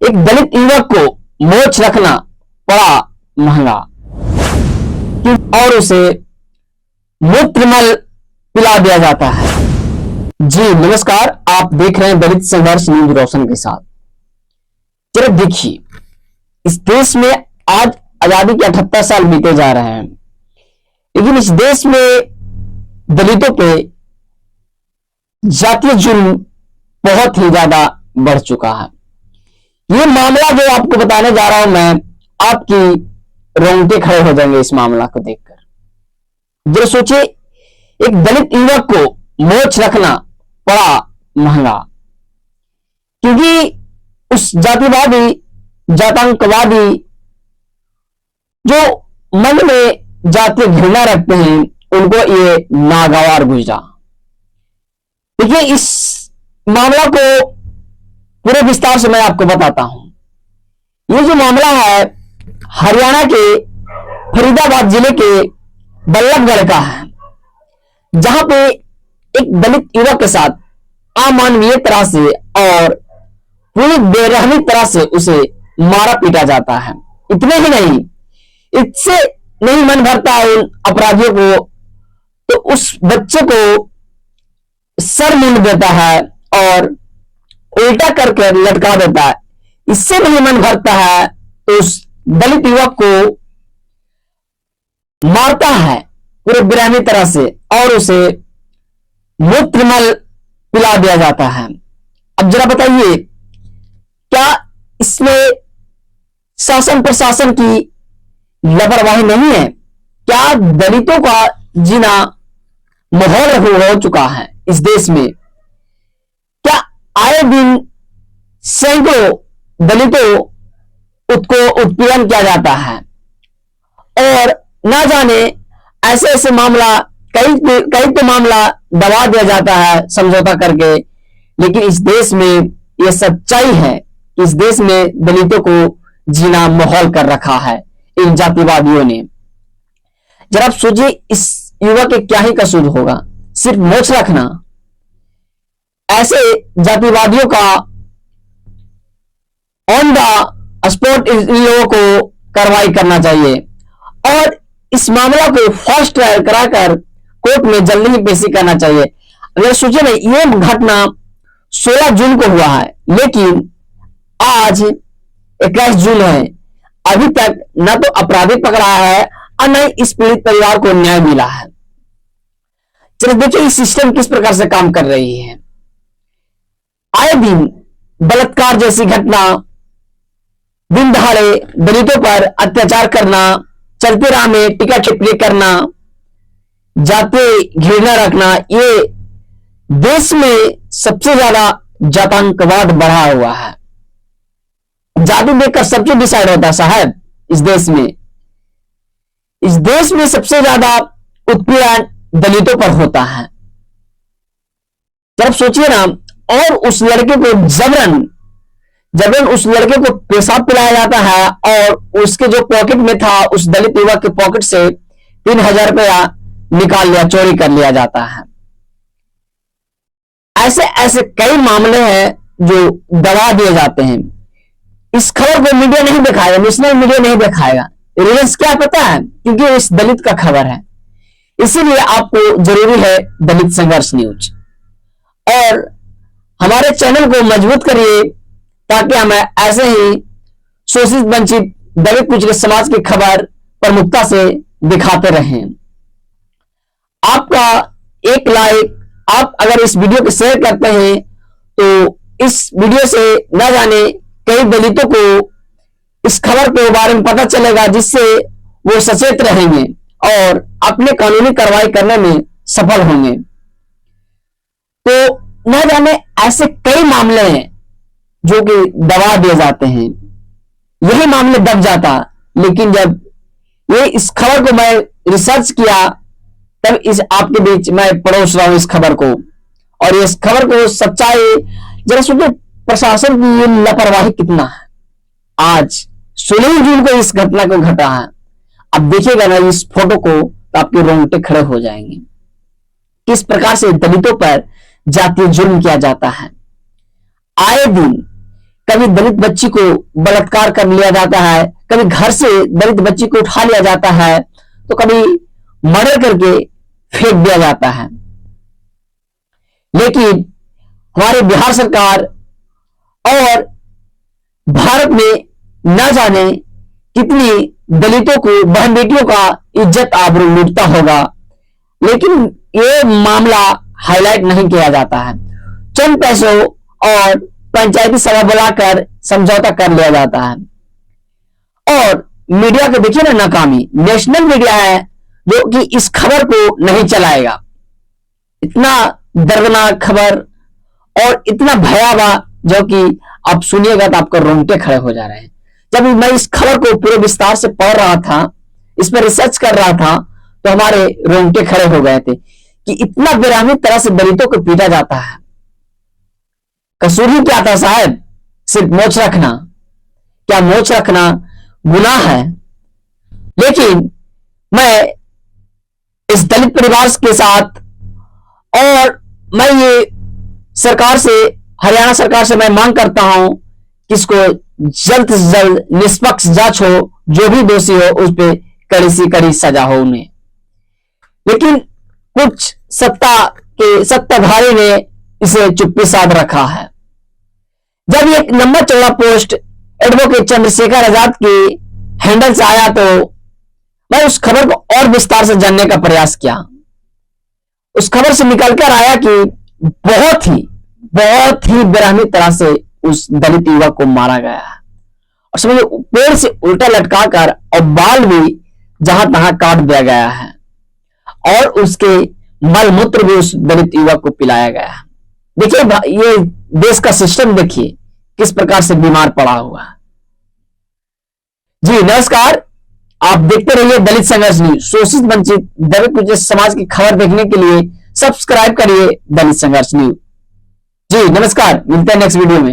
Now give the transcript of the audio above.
एक दलित युवक को मोच रखना पड़ा महंगा और उसे मूत्रमल पिला दिया जाता है। जी नमस्कार, आप देख रहे हैं दलित संघर्ष न्यूज रोशन के साथ। जरा देखिए, इस देश में आज आजादी के 78 साल बीते जा रहे हैं, लेकिन इस देश में दलितों पे जातीय जुल्म बहुत ही ज्यादा बढ़ चुका है। ये मामला जो आपको बताने जा रहा हूं मैं, आपकी रोंगटे खड़े हो जाएंगे इस मामला को देखकर। जरा सोचिए, एक दलित युवक को मोच रखना पड़ा महंगा, क्योंकि उस जातिवादी जातांकवादी जो मन में जातीय घृणा रखते हैं, उनको ये नागवार गुजरा। देखिए, इस मामला को पूरे विस्तार से मैं आपको बताता हूं। ये जो मामला है हरियाणा के फरीदाबाद जिले के बल्लभगढ़ का है, जहां पे एक दलित युवक के साथ अमानवीय तरह से और पूरी बेरहमी तरह से उसे मारा पीटा जाता है। इतने ही नहीं, इससे नहीं मन भरता है उन अपराधियों को, तो उस बच्चे को सर मुंड देता है और उल्टा करके लटका देता है। इससे नहीं मन भरता है तो उस दलित युवक को मारता है पूरे बेरहमी तरह से और उसे मूत्रमल पिला दिया जाता है। अब जरा बताइए, क्या इसमें शासन प्रशासन की लापरवाही नहीं है? क्या दलितों का जीना माहौल हो चुका है इस देश में? क्या आए दिन सैकड़ों दलितों को उत्पीड़न किया जाता है और ना जाने ऐसे ऐसे मामला कई तो मामला दबा दिया जाता है समझौता करके। लेकिन इस देश में यह सच्चाई है कि इस देश में दलितों को जीना माहौल कर रखा है इन जातिवादियों ने। जरा आप सोचिए, इस युवक के क्या ही कसूर होगा? सिर्फ मोच रखना। ऐसे जातिवादियों का ऑन द स्पॉट इन लोगों को कार्रवाई करना चाहिए और इस मामला को फास्ट ट्रायल कराकर कोर्ट में जल्दी ही पेशी करना चाहिए। अगर सोचिए ना, ये घटना 16 जून को हुआ है, लेकिन आज 21 जून है, अभी तक न तो अपराधी पकड़ा है और न ही इस पीड़ित परिवार को न्याय मिला है। चलो देखिए, इस सिस्टम किस प्रकार से काम कर रही है। आए दिन बलात्कार जैसी घटना, दिन दहाड़े दलितों पर अत्याचार करना, चलते राह में टीका टिप्पणी करना, जातीय घृणा रखना, ये देश में सबसे ज्यादा जातांकवाद बढ़ा हुआ है। जाति देखकर सब कुछ डिसाइड होता है साहब। इस देश में सबसे ज्यादा उत्पीड़न दलितों पर होता है। जब सोचिए ना, और उस लड़के को जबरन उस लड़के को पेशाब पिलाया जाता है और उसके जो पॉकेट में था, उस दलित युवक के पॉकेट से 3000 रुपया निकाल लिया, चोरी कर लिया जाता है। ऐसे ऐसे कई मामले हैं जो दबा दिए जाते हैं। इस खबर को मीडिया नहीं दिखाएगा, नेशनल मीडिया नहीं दिखाएगा। रीजन क्या पता है? क्योंकि इस दलित का खबर है। इसीलिए आपको जरूरी है दलित संघर्ष न्यूज, और हमारे चैनल को मजबूत करिए ताकि हम ऐसे ही शोषित वंचित दलित पिछड़े समाज की खबर प्रमुखता से दिखाते रहें। आपका एक लाइक, आप अगर इस वीडियो को शेयर करते हैं तो इस वीडियो से न जाने कई दलितों को इस खबर के बारे में पता चलेगा, जिससे वो सचेत रहेंगे और अपने कानूनी कार्रवाई करने में सफल होंगे। तो न जाने ऐसे कई मामले हैं जो कि दबा दिए जाते हैं। यही मामले दब जाता, लेकिन जब इस खबर को मैं रिसर्च किया, तब इस आपके बीच मैं परोस रहा हूं इस खबर को, और इस खबर को सच्चाई। जरा सुनिए, प्रशासन की ये लापरवाही कितना है। आज 16 जून को इस घटना को घटा है। अब देखिएगा ना इस फोटो को, तो आपके रोंगटे खड़े हो जाएंगे। किस प्रकार से दलितों पर जातीय जुल्म किया जाता है। आए दिन कभी दलित बच्ची को बलात्कार कर लिया जाता है, कभी घर से दलित बच्ची को उठा लिया जाता है, तो कभी मर्डर करके फेंक दिया जाता है। लेकिन हमारे बिहार सरकार और भारत में न जाने कितनी दलितों को, बहन बेटियों का इज्जत आबरू लूटता होगा, लेकिन ये मामला हाईलाइट नहीं किया जाता है। चंद पैसों और पंचायती सभा बुलाकर समझौता कर लिया जाता है। और मीडिया को देखिए ना, नाकामी नेशनल मीडिया है जो कि इस खबर को नहीं चलाएगा। इतना दर्दनाक खबर और इतना भयावह, जो कि आप सुनिएगा तो आपके रोंगटे खड़े हो जा रहे हैं। जब मैं इस खबर को पूरे विस्तार से पढ़ रहा था, इस पर रिसर्च कर रहा था, तो हमारे रोंगटे खड़े हो गए थे कि इतना बेरहमी तरह से दलितों को पीटा जाता है। कसूर ही क्या था साहब? सिर्फ मोछ रखना। क्या मोछ रखना गुनाह है? लेकिन मैं इस दलित परिवार के साथ, और मैं ये सरकार से, हरियाणा सरकार से मैं मांग करता हूं कि इसको जल्द से जल्द निष्पक्ष जांच हो, जो भी दोषी हो उस पर कड़ी से कड़ी सजा हो उन्हें। लेकिन कुछ सत्ताधारी ने इसे चुप्पी साध रखा है। जब ये लंबा चौड़ा पोस्ट एडवोकेट चंद्रशेखर आजाद के हैंडल से आया, तो मैं उस खबर को और विस्तार से जानने का प्रयास किया। उस खबर से निकलकर आया कि बहुत ही बेरहमी तरह से उस दलित युवक को मारा गया है, और समझो पेड़ से उल्टा लटकाकर और बाल भी जहां तहां काट दिया गया है, और उसके मल मूत्र भी उस दलित युवक को पिलाया गया है। देखिए ये देश का सिस्टम देखिए किस प्रकार से बीमार पड़ा हुआ है। जी नमस्कार, आप देखते रहिए दलित संघर्ष न्यूज। शोषित वंचित दलित पिछड़े समाज की खबर देखने के लिए सब्सक्राइब करिए दलित संघर्ष न्यूज। जी नमस्कार, मिलते हैं नेक्स्ट वीडियो में।